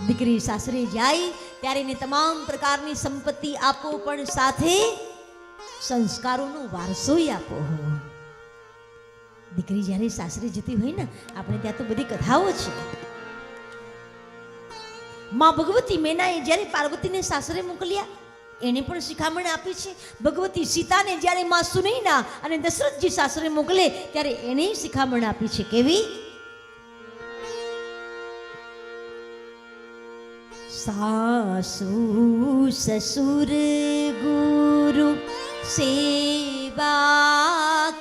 દીકરી સાસરે જાય ત્યારે એને તમામ પ્રકારની સંપત્તિ આપો, પણ સાથે સંસ્કારોનો વારસોય આપો. દીકરી જ્યારે સાસરે જતી હોય ને, આપણે ત્યાં તો બધી કથાઓ છે. માં ભગવતી મેનાએ જ્યારે પાર્વતીને સાસરે મોકલ્યા એને પણ શિખામણ આપી છે. ભગવતી સીતાને જ્યારે માં સુનૈના અને દશરથજી સાસરે મોકલે ત્યારે એને શિખામણ આપી છે. કેવી? સાસુ સસુર ગુરુ સેવા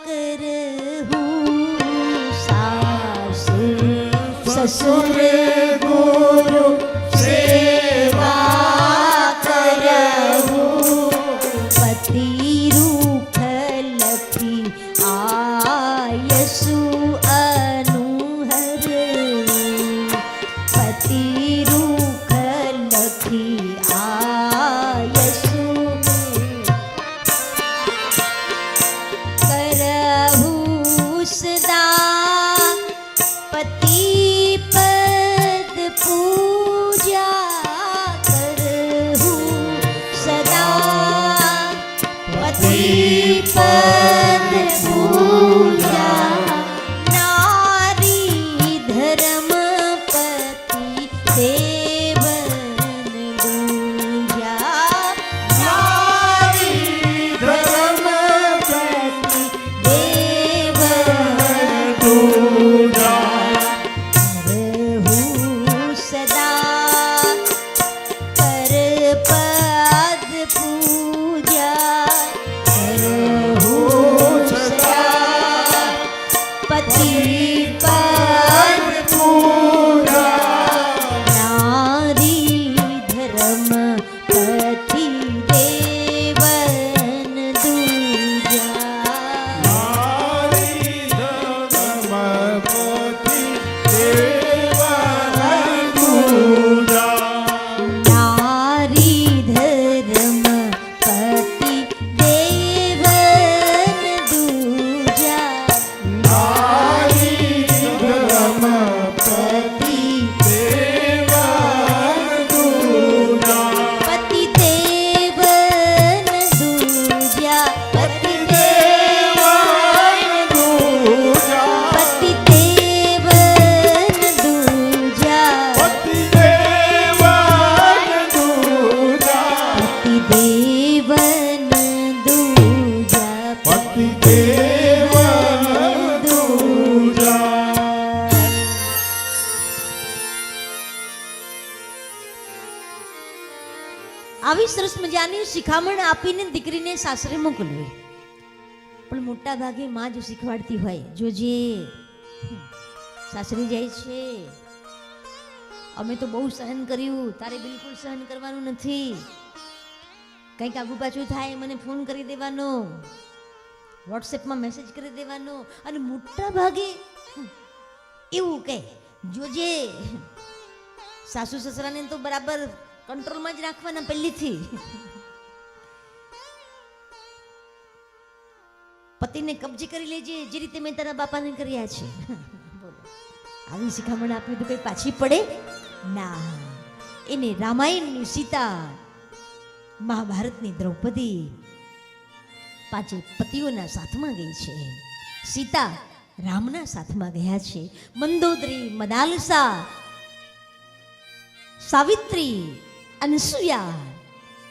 કરહું. સાસુ સસુર ગુરુ સેવા કરહું. પતિ રૂખ લખી આયસુ અનુહરવું. પતિ રૂખ લખી આયસુ કરહું સદા. પતિ પદ પૂજા કરહું સદા. પતિ પદ પૂજા. નારી ધર્મ પતિ દેવન દૂજા. નારી ધર્મ પતિ દેવન દૂજા. કરહું સદા પરપદ પૂજા. કરહું સદા પતિ પદ પૂજા. નારી ધર્મ પતિ દેવન દૂજા. નારી ધર્મપતિ દેવન દૂજા. નારી ધર્મ પતિ દેવન દૂજા. નારી પતિ ધર્મપતિ દેવન દૂજા. પતિ દેવન દૂજા. પતિ દેવન દૂજા. પતિ દેવન દૂજા. પતિ દેવન દૂજા. પતિ દેવન દૂજા. પતિ દેવન દૂજા. આવી સરસ મજાની શિખામણ આપીને દીકરીને સાસરે મોકલવી. પણ મોટા ભાગે માં જો શીખવાડતી હોય, જોજે સાસરે જાય છે, અમે તો બહુ સહન કર્યું, તારે બિલકુલ સહન કરવાનું નથી. કંઈક આગુ પાછું થાય મને ફોન કરી દેવાનો, વોટ્સએપમાં મેસેજ કરી દેવાનો. અને મોટા ભાગે એવું કહે, જોજે સાસુ સસરાને તો બરાબર કંટ્રોલમાં જ રાખવાના પહેલીથી. પતિને કબજે કરી લેજે જે રીતે મેં તારા બાપાને કર્યા છે. બોલો, આવી શિખામણ આપી તો કઈ પાછી પડે ના. એને રામાયણની સીતા, મહાભારતની દ્રૌપદી પાંચે પતિઓના સાથમાં ગઈ છે. સીતા રામના સાથમાં ગયા છે. મંદોદરી, મદાલસા, સાવિત્રી, અનસુયા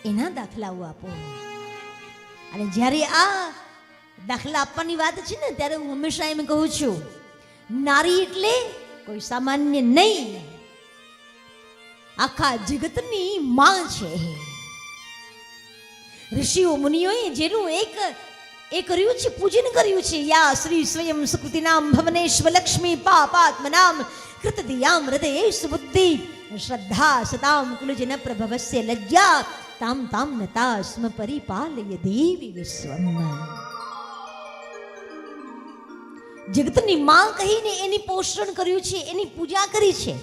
એના દાખલાઓ આપો. અને જ્યારે આ દાખલા આપવાની વાત છે ને, ત્યારે હું હંમેશા એમ કહું છું, નારી એટલે કોઈ સામાન્ય નહીં, આખા જગતની માં છે. ઋષિઓ મુનિઓએ જેનું એ કર્યું છે, પૂજન કર્યું છે. યા શ્રી સ્વયં સુકૃતિનામ ભવનેશ્વ લક્ષ્મી પાપાત્મનામ કૃતદિયામ હૃદયેશ બુદ્ધિ શ્રદ્ધા સતામ કુલજન પ્રભવસ્ય લજ્જા તામ તામ નતાસ્મ પરિપાલય દેવી વિશ્વમ. જગતની માં કહીને એની પોષણ કર્યું છે, એની પૂજા કરી છે.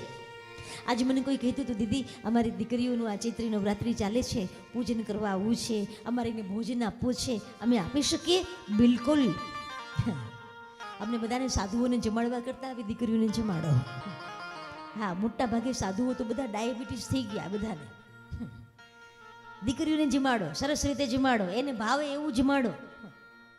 આજે મને કોઈ કહેતું હતું, દીદી અમારી દીકરીઓનું આ ચૈત્રી નવરાત્રિ ચાલે છે, પૂજન કરવા આવવું છે, અમારે એને ભોજન આપવું છે, અમે આપી શકીએ? બિલકુલ. અમને બધાને સાધુઓને જમાડવા કરતા આવી દીકરીઓને જમાડો. હા, મોટા ભાગે સાધુઓ તો બધા ડાયાબિટીસ થઈ ગયા બધાને. દીકરીઓને જમાડો, સરસ રીતે જમાડો, એને ભાવે એવું જમાડો.